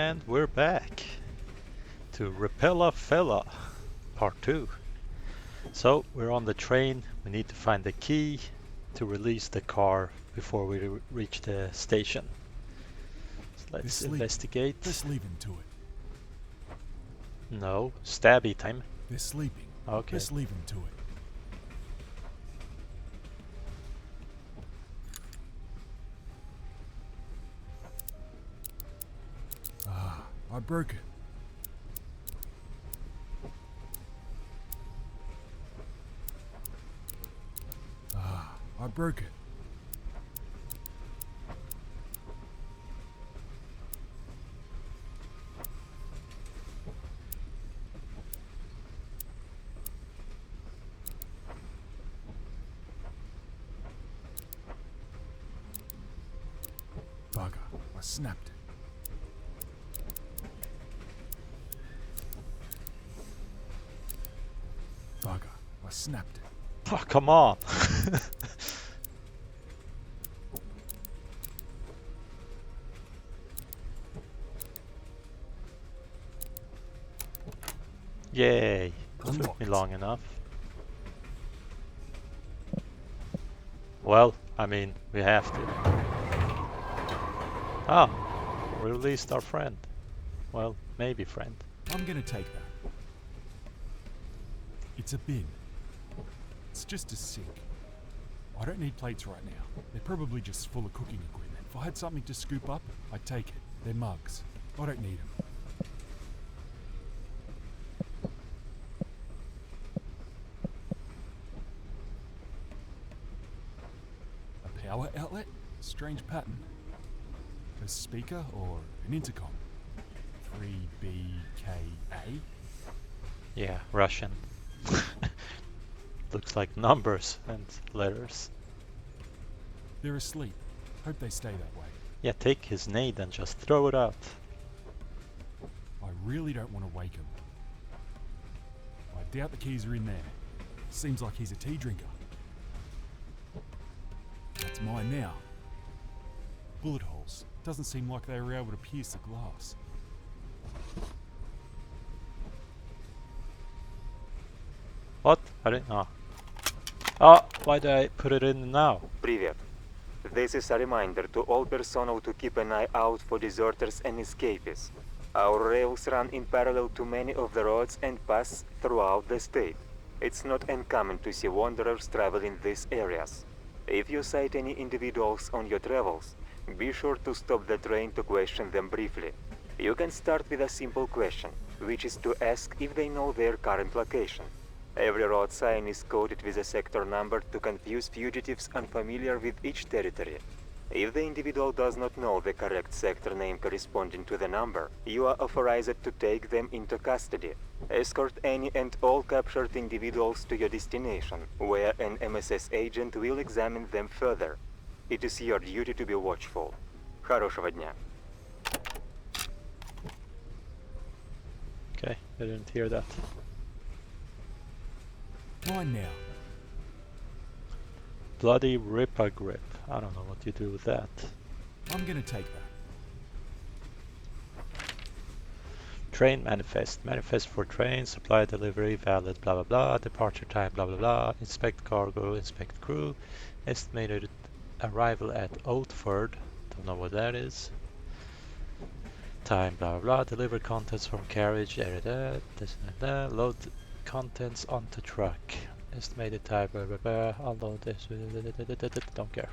And we're back to Repella Fella Part 2. So we're on the train. We need to find the key to release the car before we reach the station. So let's investigate. Let's leave him to it. No, stabby time. They're sleeping. Okay. Let's leave him to it. Ah, I broke it. Ah, I broke it. Bugger, I snapped it. Bugger, I snapped it. Oh, come on. Yay. Took me long enough. Well, I mean, we have to. Ah, released our friend. Well, maybe friend. I'm gonna take that. It's a bin. It's just a sink. I don't need plates right now. They're probably just full of cooking equipment. If I had something to scoop up, I'd take it. They're mugs. I don't need them. A power outlet? Strange pattern. A speaker or an intercom? 3BKA? Yeah, Russian. Looks like numbers and letters. They're asleep. Hope they stay that way. Yeah, take his nade and just throw it out. I really don't want to wake him. I doubt the keys are in there. Seems like he's a tea drinker. That's mine now. Bullet holes. Doesn't seem like they were able to pierce the glass. What? I didn't know. Oh, why did I put it in now? Привет. This is a reminder to all personnel to keep an eye out for deserters and escapees. Our rails run in parallel to many of the roads and pass throughout the state. It's not uncommon to see wanderers traveling these areas. If you sight any individuals on your travels, be sure to stop the train to question them briefly. You can start with a simple question, which is to ask if they know their current location. Every road sign is coded with a sector number to confuse fugitives unfamiliar with each territory. If the individual does not know the correct sector name corresponding to the number, you are authorized to take them into custody. Escort any and all captured individuals to your destination, where an MSS agent will examine them further. It is your duty to be watchful. Хорошего дня. Okay, I didn't hear that. Mine now. Bloody Ripper grip. I don't know what you do with that. I'm gonna take that. Train manifest. Manifest for train, supply delivery, valid, blah blah blah, departure time, blah blah blah, inspect cargo, inspect crew, estimated arrival at Oatford, don't know what that is. Time, blah blah blah, deliver contents from carriage, this and that, load contents onto truck. Estimated time, blah blah blah, unload this, don't care.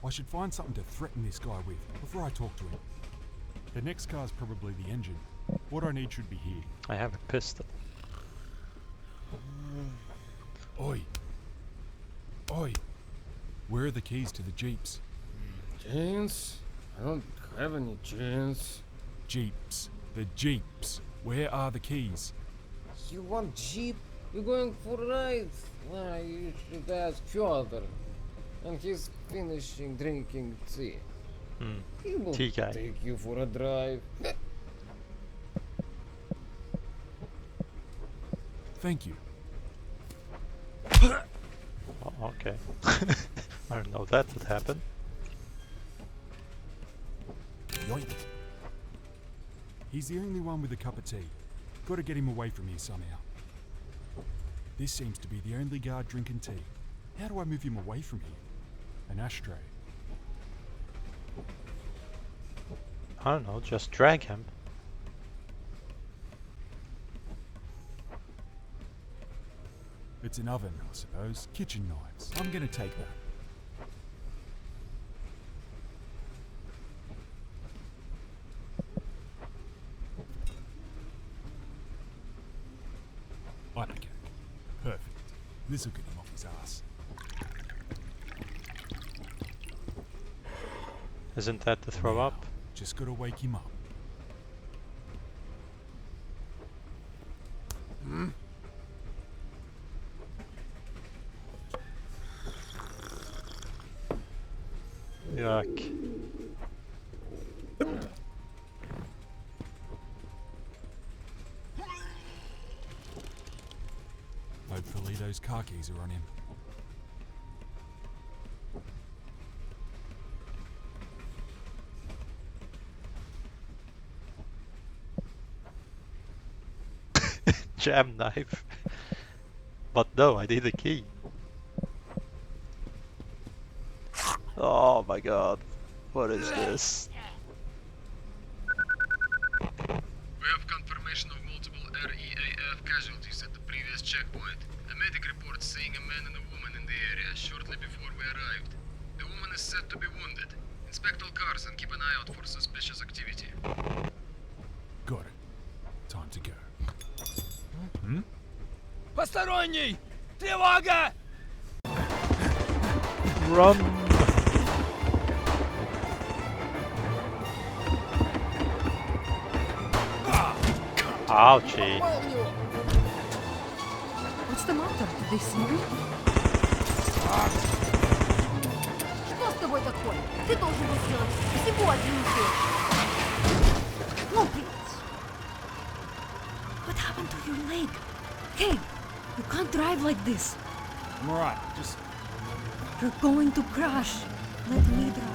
I should find something to threaten this guy with before I talk to him. The next car's probably the engine. What I need should be here. I have a pistol. Oi. Oi. Where are the keys to the jeeps? Jeans? I don't have any jeans. Jeeps. The jeeps. Where are the keys? You want jeep? You're going for a ride? You should ask Fyodor. And he's finishing drinking tea. He will Tea guy. take you for a drive. Thank you. Okay. I don't know that would happen. Yoink. He's the only one with a cup of tea. Gotta get him away from here somehow. This seems to be the only guard drinking tea. How do I move him away from here? An ashtray. I don't know, just drag him. It's an oven, I suppose. Kitchen knives. I'm gonna take that. Okay. Perfect. This'll get him off his ass. Isn't that to throw Now, up? just gotta wake him up. Yuck. Hopefully those car keys are on him. Jam knife. But no, I need a key. Oh my god. What is this? We have confirmation of multiple REAF casualties at the previous checkpoint. A medic report seeing a man and a woman in the area shortly before we arrived. The woman is said to be wounded. Inspect all cars and keep an eye out for suspicious activity. Got it. Time to go. Посторонний! Тревога! Run! Ouchie. What's the matter? Did they see you? Что с тобой такое? Ты должен был сделать всего один укол. Ну, блядь. What happened to your leg? Hey, you can't drive like this. I'm alright, just... You're going to crash. Let me drive.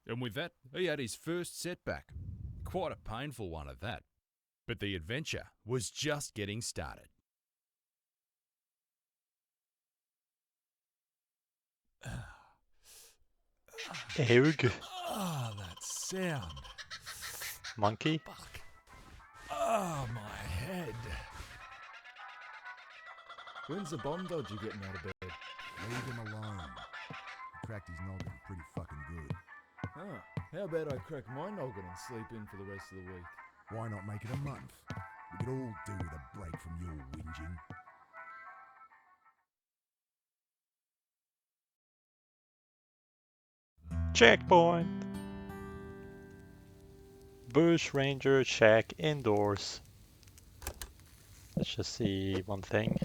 And with that, he had his first setback. Quite a painful one at that. But the adventure was just getting started. Erg. Ah, that sound. Monkey? Fuck. Ah, my head. When's the bomb dodger getting out of bed? Leave him alone. He cracked his noggin pretty fucking good. Oh, how about I crack my noggin and sleep in for the rest of the week? Why not make it a month? We could all do with a break from your whinging. Checkpoint! Bush Ranger shack indoors. Let's just see one thing.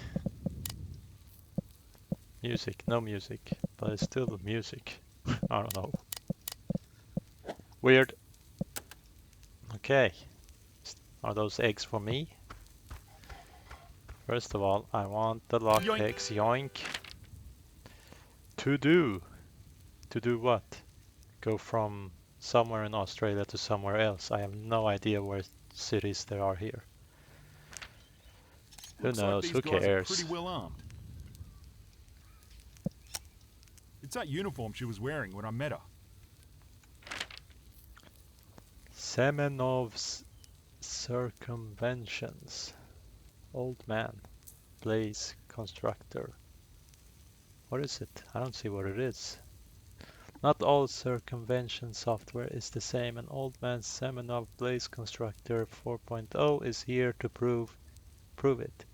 Music, no music, but it's still music. I don't know. Weird. Okay. Are those eggs for me? First of all, I want the lockpicks. Yoink. To do. To do what? Go from somewhere in Australia to somewhere else. I have no idea where cities there are here. Who Looks knows? like Who these guys are cares? pretty well armed. It's that uniform she was wearing when I met her. Semenov's circumventions. Old man. Blaze constructor. What is it? I don't see what it is. Not all circumvention software is the same. An old man Semenov Blaze Constructor 4.0 is here to prove it.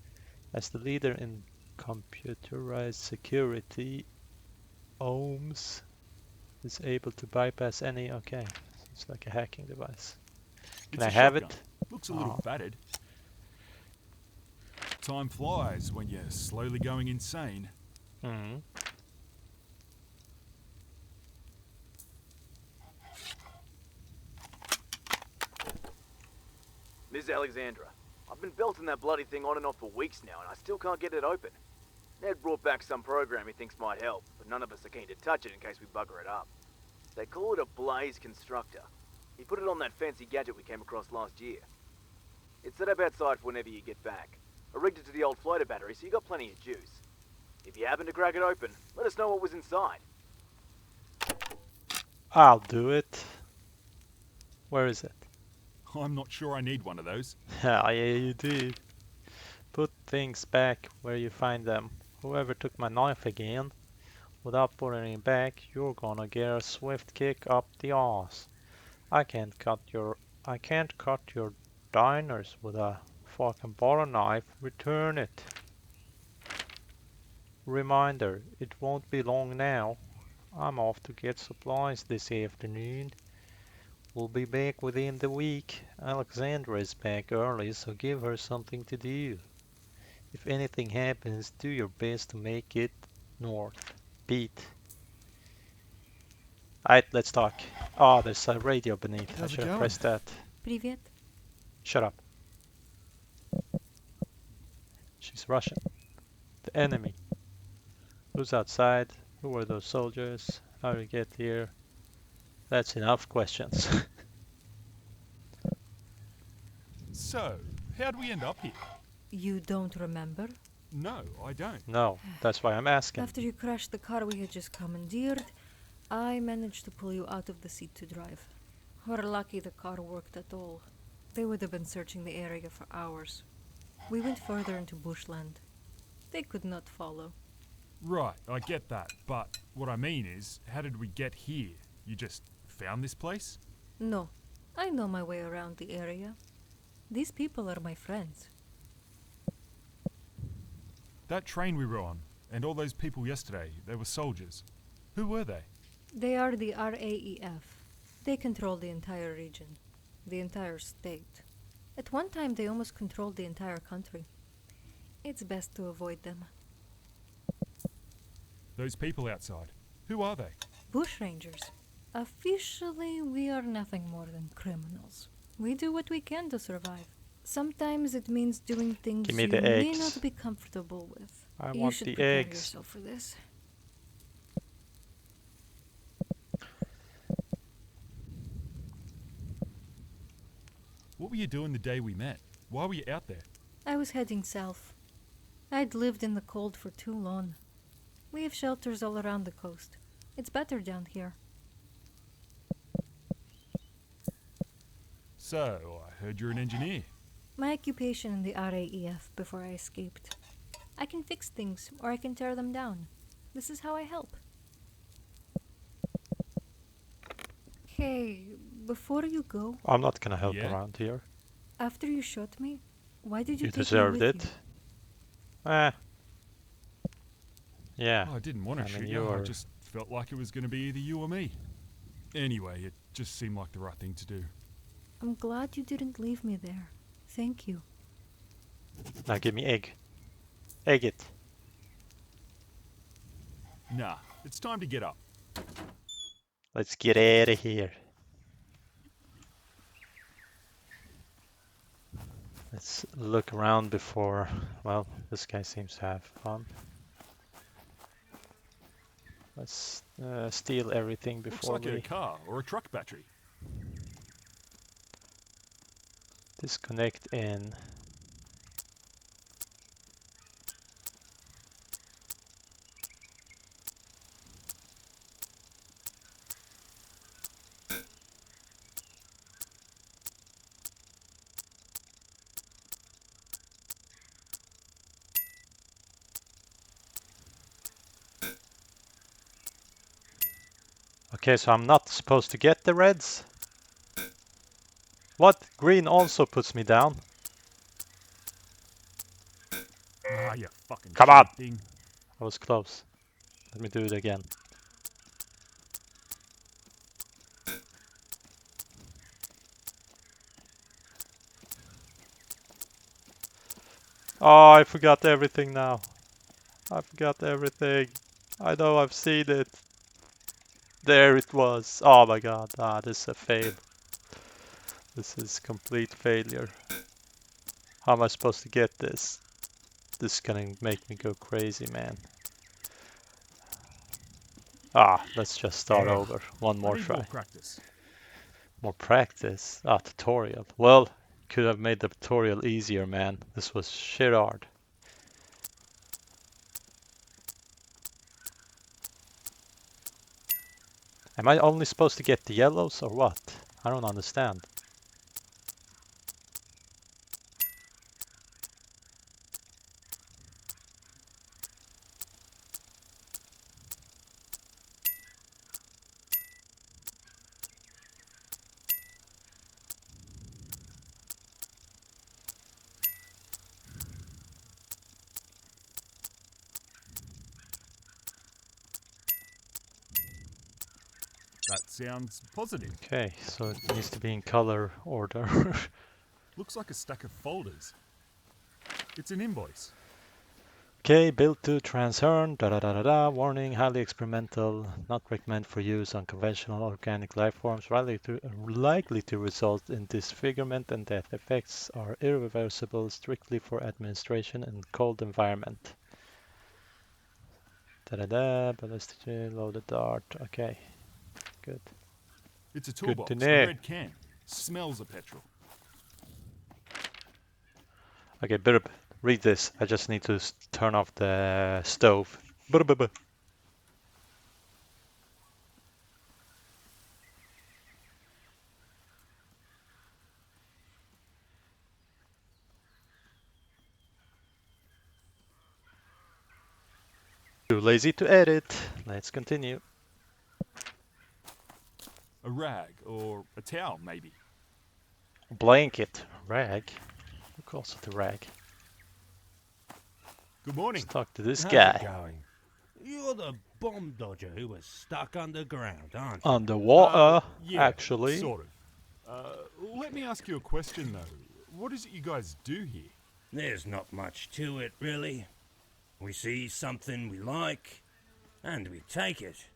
As the leader in computerized security, OHMS is able to bypass any... Okay, it's like a hacking device. Can It's I a have shotgun. it? Looks a little Oh. fatted. Time flies when you're slowly going insane. Hmm. Ms. Alexandra, I've been belting that bloody thing on and off for weeks now, and I still can't get it open. Ned brought back some program he thinks might help, but none of us are keen to touch it in case we bugger it up. They call it a blaze constructor. He put it on that fancy gadget we came across last year. It's set up outside for whenever you get back. I rigged it to the old floater battery, so you got plenty of juice. If you happen to crack it open, let us know what was inside. I'll do it. Where is it? I'm not sure I need one of those. Yeah, you do. Put things back where you find them. Whoever took my knife again, without putting it back, you're gonna get a swift kick up the arse. I can't cut your diners with a fucking butter knife. Return it. Reminder, it won't be long now. I'm off to get supplies this afternoon. We'll be back within the week. Alexandra is back early, so give her something to do. If anything happens, do your best to make it north. Pete. Alright, let's talk. Oh, there's a radio beneath. I How's it should have going? pressed that. Привет. Shut up. She's Russian. The enemy. Who's outside? Who were those soldiers? How did we get here? That's enough questions. So, how'd we end up here? You don't remember? No, I don't. No, that's why I'm asking. After you crashed the car we had just commandeered, I managed to pull you out of the seat to drive. We're lucky the car worked at all. They would have been searching the area for hours. We went further into bushland. They could not follow. Right, I get that, but what I mean is, how did we get here? You just found this place? No, I know my way around the area. These people are my friends. That train we were on, and all those people yesterday, they were soldiers. Who were they? They are the RAEF. They control the entire region, the entire state. At one time, they almost controlled the entire country. It's best to avoid them. Those people outside. Who are they? Bushrangers. Officially, we are nothing more than criminals. We do what we can to survive. Sometimes it means doing things Give me you the may eggs. not be comfortable with. I You want should the prepare eggs. yourself for this. What were you doing the day we met? Why were you out there? I was heading south. I'd lived in the cold for too long. We have shelters all around the coast. It's better down here. So, I heard you're an engineer. My occupation in the RAEF before I escaped. I can fix things, or I can tear them down. This is how I help. Hey, before you go, I'm not gonna help Yeah? around here. after you shot me, why did you You take me deserved with it. you? Yeah. I didn't want to I mean, shoot you you, I were- just felt like it was going to be either you or me. Anyway, it just seemed like the right thing to do. I'm glad you didn't leave me there. Thank you. Now give me egg. Egg it. Nah, it's time to get up. Let's get out of here. Let's look around before... Well, this guy seems to have fun. Let's steal everything Looks before like we a car or a truck battery. disconnect in. Okay, so I'm not supposed to get the reds? What? Green also puts me down. Ah, you fucking Come on! stupid thing. I was close. Let me do it again. Oh, I forgot everything now. I forgot everything. I know I've seen it. There it was. Oh my god. Ah, this is a fail. This is complete failure. How am I supposed to get this? This is gonna make me go crazy, man. Let's just start over. One I more need try. more practice. More practice. Tutorial. Well, could have made the tutorial easier, man. This was shit hard. Am I only supposed to get the yellows or what? I don't understand. That sounds positive. Okay, so it needs to be in color order. Looks like a stack of folders. It's an invoice. Okay, built to transcern, da da da da da, warning, highly experimental, not recommended for use on conventional organic life forms, likely to result in disfigurement and death. Effects are irreversible, strictly for administration in cold environment. Da da da, ballistic, loaded dart, okay, good. It's a Good to toolbox, a know. red can. Smells of petrol. Okay, Birb, read this. I just need to turn off the stove. Birb. Too lazy to edit. Let's continue. A rag or a towel, maybe. Blanket. Rag? Who calls it a rag? Good morning. Let's talk to this How's guy. it going? You're the bomb dodger who was stuck underground, aren't you? Underwater, Yeah, actually. Sort of. Let me ask you a question, though. What is it you guys do here? There's not much to it, really. We see something we like, and we take it.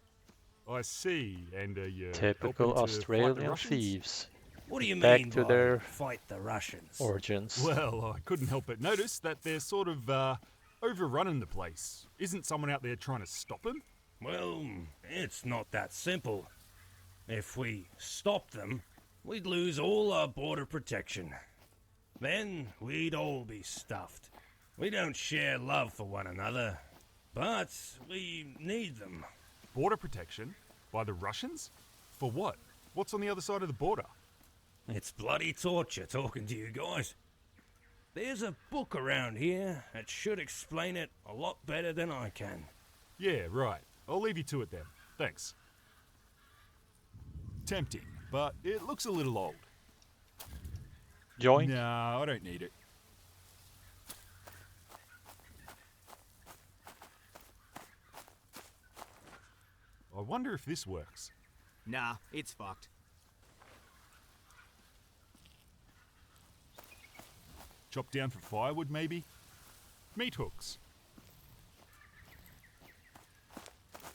I see, and you Typical helping to fight the Australian Russians? thieves. What do you Back mean to by their fight the Russians? origins. Well, I couldn't help but notice that they're sort of overrunning the place. Isn't someone out there trying to stop them? Well, it's not that simple. If we stop them, we'd lose all our border protection. Then we'd all be stuffed. We don't share love for one another, but we need them. Border protection? By the Russians? For what? What's on the other side of the border? It's bloody torture talking to you guys. There's a book around here that should explain it a lot better than I can. Yeah, right. I'll leave you to it then. Thanks. Tempting, but it looks a little old. Join? No, I don't need it. I wonder if this works. Nah, it's fucked. Chop down for firewood, maybe? Meat hooks.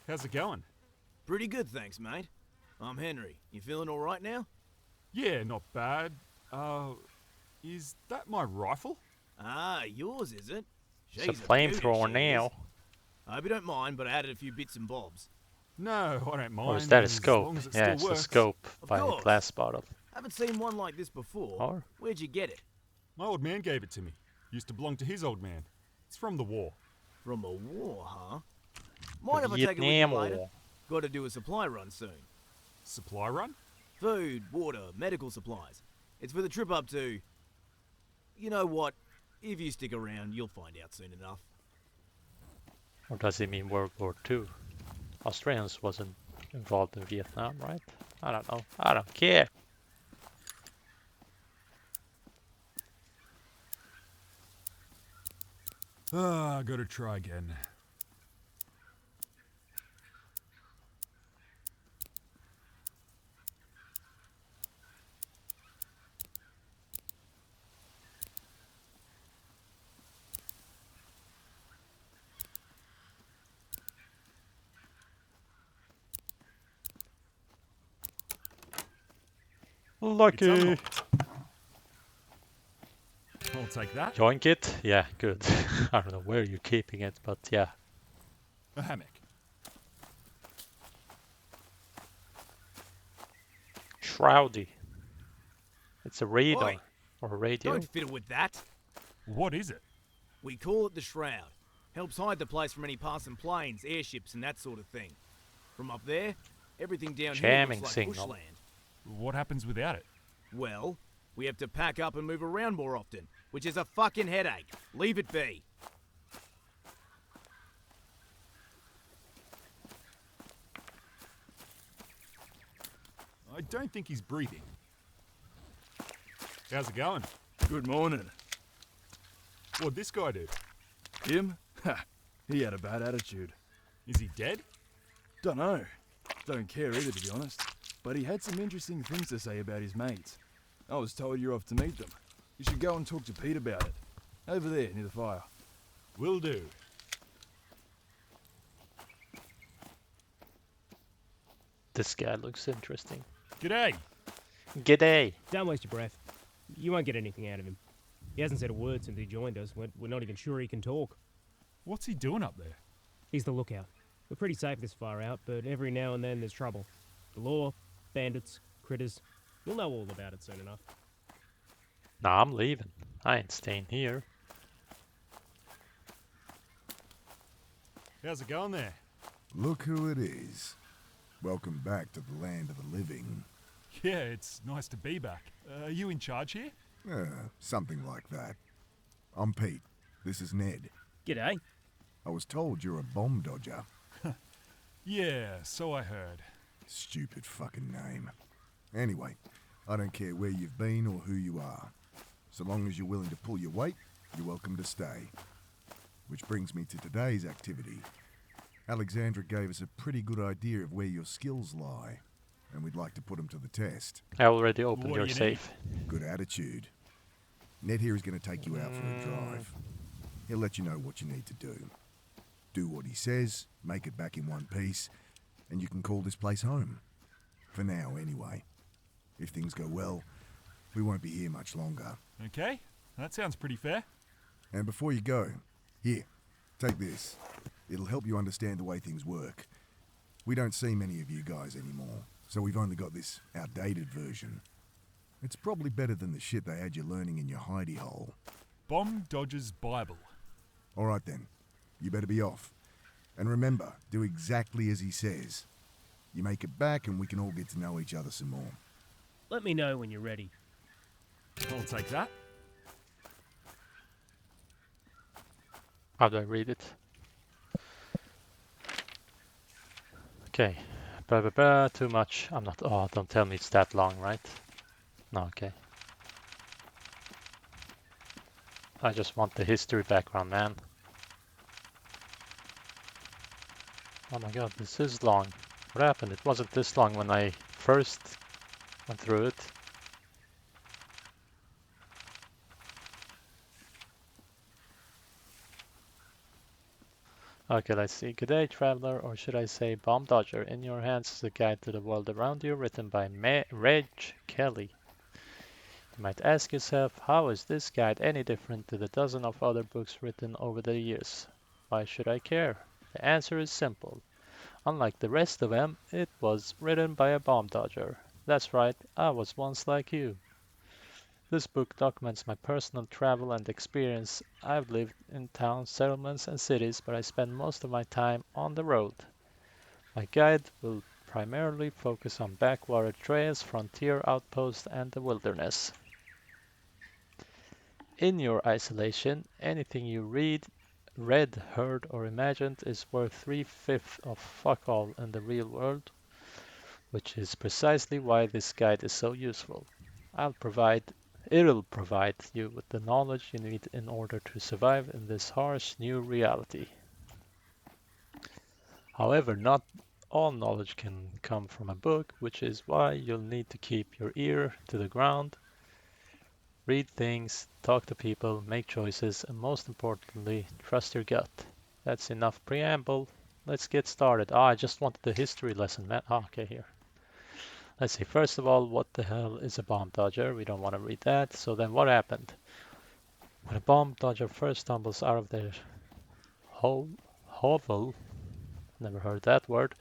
How's it going? Pretty good, thanks, mate. I'm Henry. You feeling all right now? Yeah, not bad. Is that my rifle? Ah, yours, is it? It's a She's flamethrower beauty, she is. now. I hope you don't mind, but I added a few bits and bobs. No, I don't mind. Or is that a as scope? long as it Yeah, still it's a works. scope Of by a course. glass bottle. Haven't seen one like this before. Or? Where'd you get it? My old man gave it to me. Used to belong to his old man. It's from the war. From a war, huh? Mind if I take it with Vietnam you later? War. Got to do a supply run soon. Supply run? Food, water, medical supplies. It's for the trip up to... You know what? If you stick around, you'll find out soon enough. Or does he mean World War II? Australians wasn't involved in Vietnam, right? I don't know. I don't care. Ah, gotta try again. Lucky. It's unlocked. I'll take that. Yoink it? Yeah, good. I don't know where you're keeping it, but yeah. A hammock. Shroudy. It's a radar. Oi, Or a radio. don't fiddle with that. What is it? We call it the Shroud. Helps hide the place from any passing planes, airships, and that sort of thing. From up there, everything down here Jamming looks like signal. bushland. What happens without it? Well, we have to pack up and move around more often, which is a fucking headache. Leave it be. I don't think he's breathing. How's it going? Good morning. What'd this guy do? Him? Ha! He had a bad attitude. Is he dead? Dunno. Don't care either, to be honest. But he had some interesting things to say about his mates. I was told you're off to meet them. You should go and talk to Pete about it. Over there, near the fire. Will do. This guy looks interesting. G'day. G'day. Don't waste your breath. You won't get anything out of him. He hasn't said a word since he joined us. We're not even sure he can talk. What's he doing up there? He's the lookout. We're pretty safe this far out, but every now and then there's trouble. The law, bandits, critters. You'll know all about it soon enough. Nah, I'm leaving. I ain't staying here. How's it going there? Look who it is. Welcome back to the land of the living. Yeah, it's nice to be back. Are you in charge here? Something like that. I'm Pete. This is Ned. G'day. I was told you're a bomb dodger. Yeah, so I heard. Stupid fucking name. Anyway, I don't care where you've been or who you are. So long as you're willing to pull your weight, you're welcome to stay. Which brings me to today's activity. Alexandra gave us a pretty good idea of where your skills lie, and we'd like to put them to the test. I already opened What do your you safe. Good attitude. Ned here is going to take you out for a drive. He'll let you know what you need to do. Do what he says, make it back in one piece, and you can call this place home. For now, anyway. If things go well, we won't be here much longer. Okay, that sounds pretty fair. And before you go, here, take this. It'll help you understand the way things work. We don't see many of you guys anymore, so we've only got this outdated version. It's probably better than the shit they had you learning in your hidey hole. Bomb Dodger's Bible. All right then, you better be off. And remember, do exactly as he says. You make it back and we can all get to know each other some more. Let me know when you're ready. I'll take that. How do I read it? Okay. Blah, blah, blah. Too much. I'm not. Oh, don't tell me it's that long, right? No, okay. I just want the history background, man. Oh my god, this is long. What happened? It wasn't this long when I first went through it. Okay, let's see. Good day, traveler, or should I say bomb dodger. In your hands is a guide to the world around you, written by Reg Kelly. You might ask yourself, how is this guide any different to the dozen of other books written over the years? Why should I care? The answer is simple. Unlike the rest of them, it was written by a bomb dodger. That's right, I was once like you. This book documents my personal travel and experience. I've lived in towns, settlements, and cities, but I spend most of my time on the road. My guide will primarily focus on backwater trails, frontier outposts, and the wilderness. In your isolation, anything you read, heard, or imagined is worth 3/5 of fuck all in the real world, which is precisely why this guide is so useful. It'll provide you with the knowledge you need in order to survive in this harsh new reality. However, not all knowledge can come from a book, which is why you'll need to keep your ear to the ground, read things, talk to people, make choices, and most importantly, trust your gut. That's enough preamble. Let's get started. I just wanted the history lesson, man. Okay, here. Let's see. First of all, what the hell is a bomb dodger? We don't want to read that. So then what happened? When a bomb dodger first stumbles out of their hovel, never heard that word,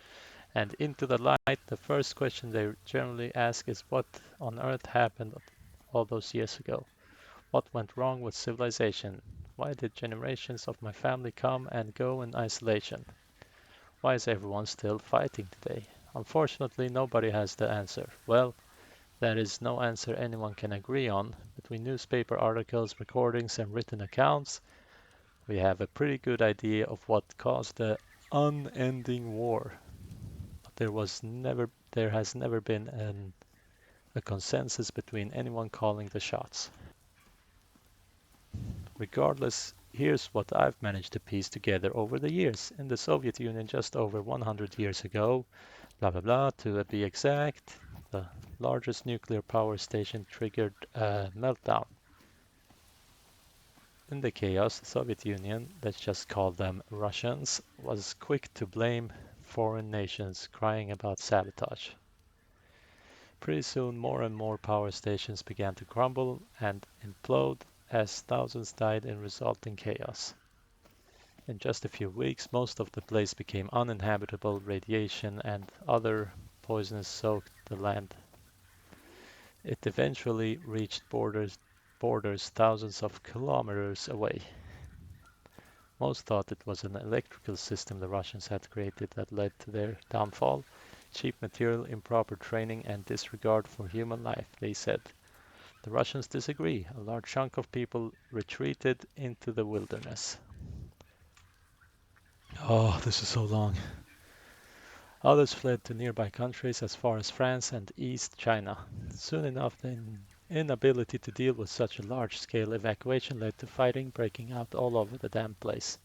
and into the light, the first question they generally ask is what on earth happened all those years ago? What went wrong with civilization? Why did generations of my family come and go in isolation? Why is everyone still fighting today? Unfortunately, nobody has the answer. Well, there is no answer anyone can agree on. Between newspaper articles, recordings, and written accounts, we have a pretty good idea of what caused the unending war. But there has never been a consensus between anyone calling the shots. Regardless, here's what I've managed to piece together over the years. In the Soviet Union just over 100 years ago, blah blah blah, to be exact, the largest nuclear power station triggered a meltdown. In the chaos, the Soviet Union, let's just call them Russians, was quick to blame foreign nations, crying about sabotage. Pretty soon, more and more power stations began to crumble and implode as thousands died in resulting chaos. In just a few weeks, most of the place became uninhabitable. Radiation and other poisons soaked the land. It eventually reached borders thousands of kilometers away. Most thought it was an electrical system the Russians had created that led to their downfall. Cheap material, improper training, and disregard for human life, they said. The Russians disagree. A large chunk of people retreated into the wilderness. Oh, this is so long. Others fled to nearby countries as far as France and East China. Soon enough, the inability to deal with such a large-scale evacuation led to fighting breaking out all over the damn place.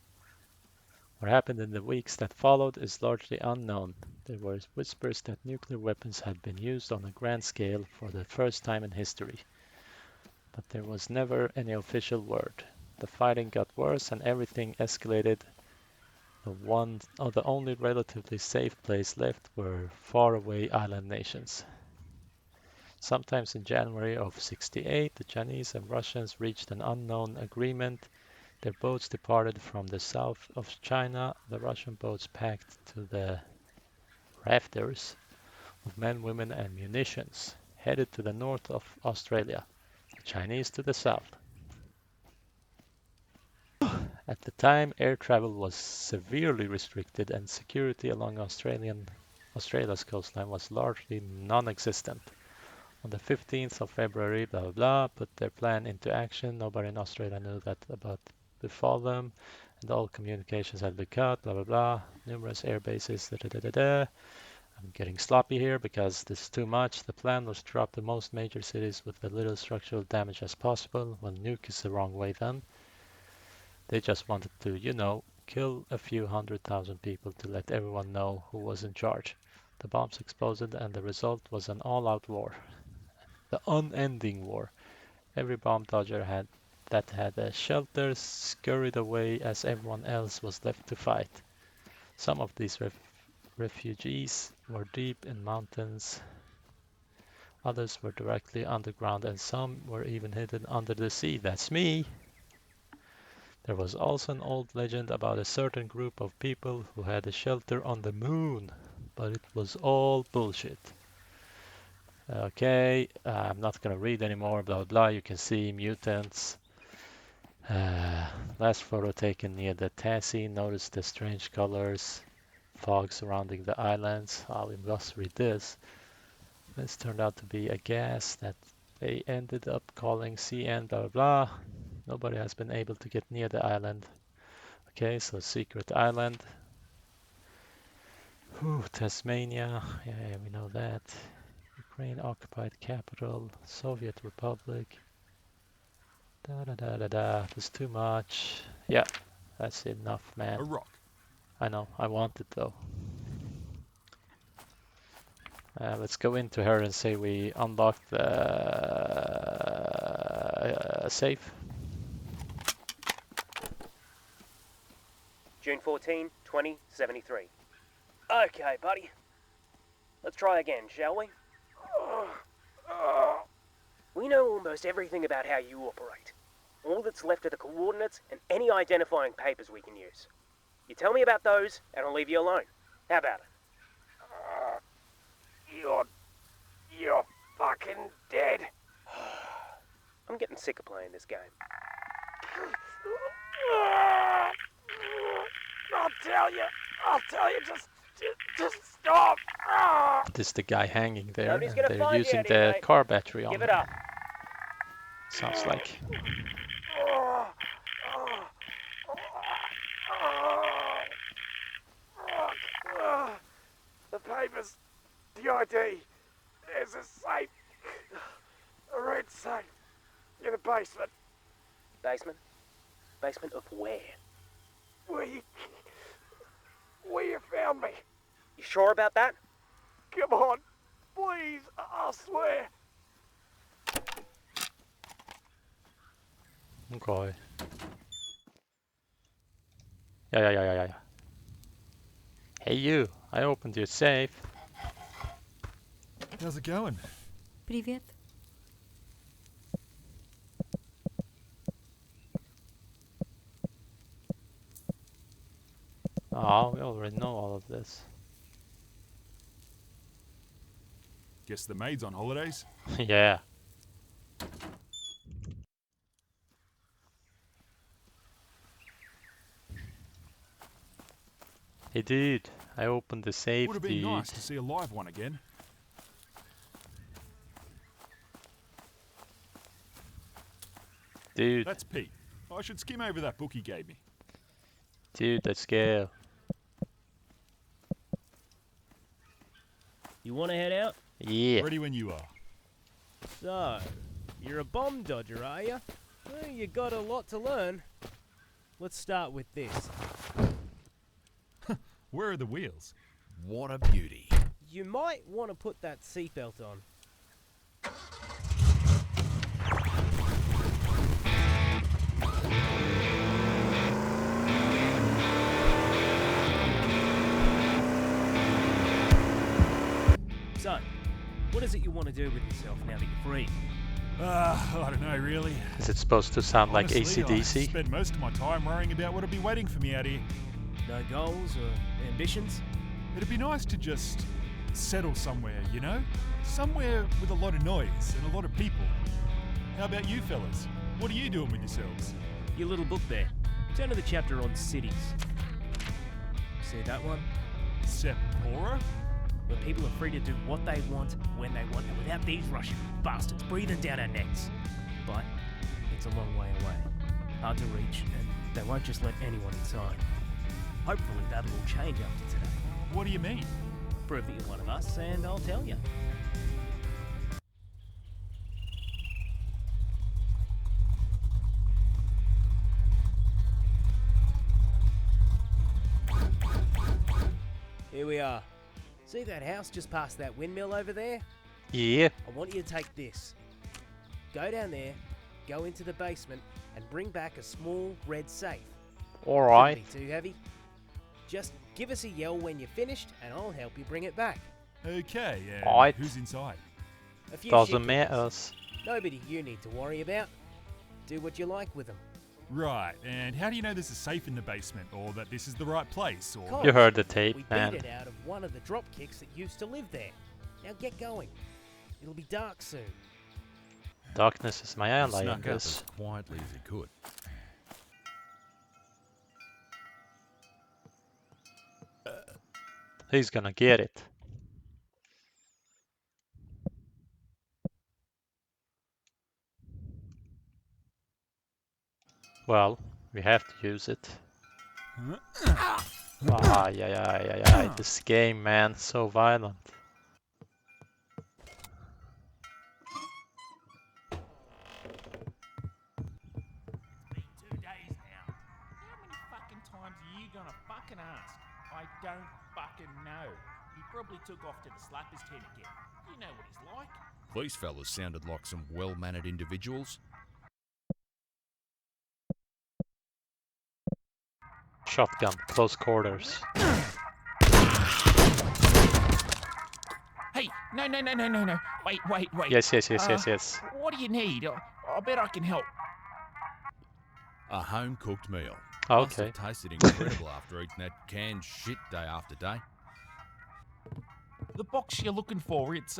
What happened in the weeks that followed is largely unknown. There were whispers that nuclear weapons had been used on a grand scale for the first time in history. But there was never any official word. The fighting got worse and everything escalated. The only relatively safe place left were faraway island nations. Sometimes in January of '68, the Chinese and Russians reached an unknown agreement. Their boats departed from the south of China, the Russian boats packed to the rafters with men, women, and munitions, headed to the north of Australia, the Chinese to the south. At the time, air travel was severely restricted and security along Australia's coastline was largely non-existent. On the 15th of February, blah blah blah, put their plan into action. Nobody in Australia knew that about befall them, and all communications had been cut, blah blah blah. Numerous air bases, da da da da da. I'm getting sloppy here because this is too much. The plan was to drop the most major cities with as little structural damage as possible. Well, nuke is the wrong way then. They just wanted to, kill a few 100,000 people to let everyone know who was in charge. The bombs exploded and the result was an all-out war. The unending war. Every bomb dodger that had a shelter scurried away as everyone else was left to fight. Some of these refugees were deep in mountains, others were directly underground, and some were even hidden under the sea. That's me! There was also an old legend about a certain group of people who had a shelter on the moon, but it was all bullshit. Okay, I'm not gonna read anymore, blah blah. You can see mutants. Last photo taken near the Tassie. Notice the strange colors, fog surrounding the islands. We must read this. This turned out to be a gas that they ended up calling CN, blah blah blah. Nobody has been able to get near the island. Okay, so secret island. Tasmania. Yeah, we know that. Ukraine occupied capital. Soviet Republic. Da da da da da. There's too much. Yeah, that's enough, man. A rock. I know. I want it though. Let's go into her and say we unlocked the safe. June 14, 2073. Okay, buddy. Let's try again, shall we? We know almost everything about how you operate. all that's left are the coordinates and any identifying papers we can use. You tell me about those, and I'll leave you alone. How about it? You're fucking dead. I'm getting sick of playing this game. I'll tell you, just stop. This is the guy hanging there, Nobody's and gonna they're find you using out the here, mate. car battery on Give him. it up. Sounds like. The papers, the ID, there's a safe, a red safe, in the basement. Basement? Basement of where? Where you found me. You sure about that? Come on, please, I swear. Okay. Yeah. Hey you, I opened your safe. How's it going? Привет. Oh, we already know all of this. Guess the maid's on holidays? Yeah. Hey dude, I opened the safe, Would have been dude. nice to see a live one again. Dude, That's Pete. I should skim over that book he gave me. dude, let's go. You want to head out? Yeah. Ready when you are. So, you're a bomb dodger, are you? Well, you got a lot to learn. Let's start with this. Where are the wheels? What a beauty. You might want to put that seatbelt on. So, what is it you want to do with yourself now that you're free? I don't know, really. Is it supposed to sound like Honestly, I AC/DC? spend most of my time worrying about what'll be waiting for me out here. No goals or ambitions? It'd be nice to just settle somewhere, you know? Somewhere with a lot of noise and a lot of people. How about you fellas? What are you doing with yourselves? Your little book there. Turn to the chapter on cities. See that one? Sephora? Where people are free to do what they want, when they want, and without these Russian bastards breathing down our necks. But it's a long way away. Hard to reach, and they won't just let anyone inside. Hopefully that'll all change after today. What do you mean? Prove that you're one of us, and I'll tell you. Here we are. See that house just past that windmill over there? Yeah. I want you to take this. Go down there, go into the basement, and bring back a small red safe. Alright. Shouldn't be too heavy. Just give us a yell when you're finished, and I'll help you bring it back. Okay, Alright. who's inside? A few Doesn't shitkickers. matter. Nobody you need to worry about. Do what you like with them. Right, and how do you know there's a safe in the basement, or that this is the right place, or... You heard the tape, We man. beat it out of one of the drop kicks that used to live there. Now get going. It'll be dark soon. Darkness is my He ally in snuck up this. as quietly as he could. He's gonna get it. Well, we have to use it. Yeah. This game, man, so violent. Times are you gonna fucking ask? I don't fucking know. He probably took off to the slappers tent again. You know what he's like. These fellas sounded like some well-mannered individuals. Shotgun, close quarters. Hey, no. Wait. Yes. What do you need? I bet I can help. A home-cooked meal. Must Okay. have tasted incredible after eating that canned shit day after day. The box you're looking for, it's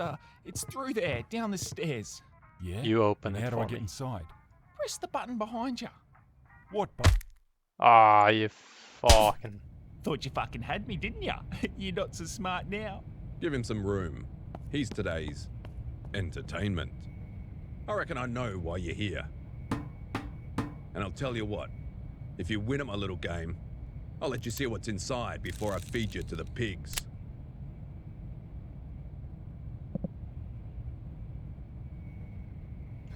through there, down the stairs. Yeah? You open And it how do for I get me. inside? Press the button behind you. What button? Ah, you fucking... Thought you fucking had me, didn't ya? You're not so smart now. Give him some room. He's today's entertainment. I reckon I know why you're here. And I'll tell you what, if you win at my little game, I'll let you see what's inside before I feed you to the pigs.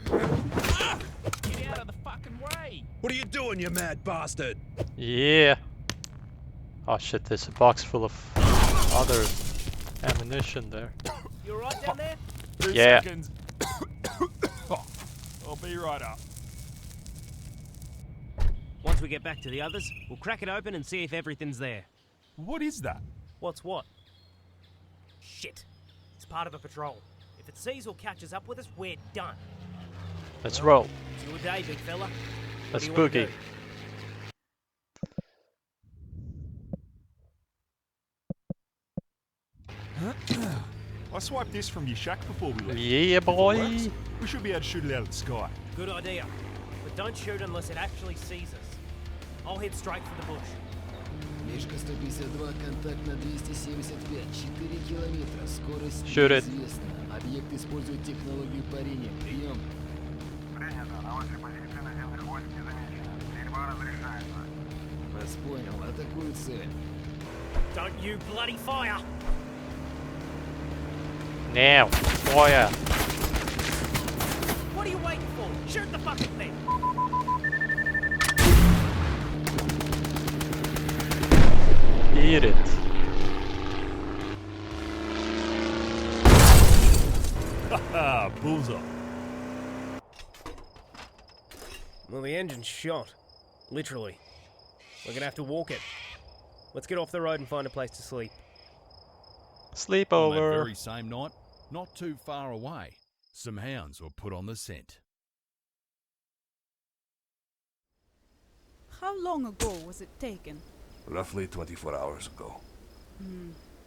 Get out of the fucking way. What are you doing, you mad bastard? Yeah. Oh shit, there's a box full of other ammunition there. You alright down there? 2 Yeah. seconds. I'll be right up. Once we get back to the others, we'll crack it open and see if everything's there. What is that? What's what? Shit. It's part of a patrol. If it sees or catches up with us, we're done. Let's roll. It's your day, big fella. What Let's do you wanna boogie. do? I swiped this from your shack before we left. Yeah, If it boy. works, we should be able to shoot it out of the sky. Good idea. But don't shoot unless it actually sees us. I'll head straight for the bush. Мишка 152, контакт на 275, 4 километра, скорость Shoot it. неизвестна. Объект использует технологию парения. Прием. Вас понял, атакую цель. Don't you bloody fire! Now, fire. What are you waiting for? Shoot the fucking thing! Eat it. Haha, bullseye. Well, the engine's shot. Literally. We're gonna have to walk it. Let's get off the road and find a place to sleep. On that Sleepover. very same night, not too far away, some hounds were put on the scent. How long ago was it taken? Roughly 24 hours ago.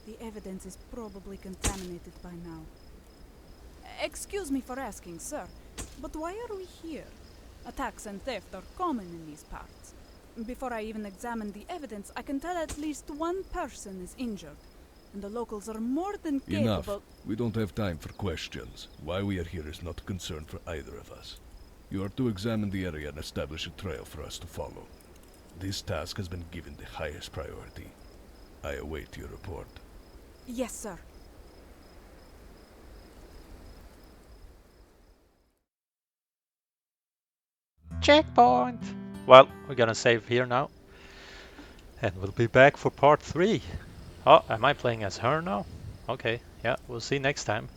The evidence is probably contaminated by now. Excuse me for asking, sir, but why are we here? Attacks and theft are common in these parts. Before I even examine the evidence, I can tell at least one person is injured, and the locals are more than Enough. capable. We don't have time for questions. Why we are here is not a concern for either of us. You are to examine the area and establish a trail for us to follow. This task has been given the highest priority. I await your report. Yes, sir. Checkpoint. Well, we're gonna save here now. And we'll be back for part 3. Oh, am I playing as her now? Okay, yeah, we'll see next time.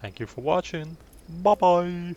Thank you for watching. Bye bye.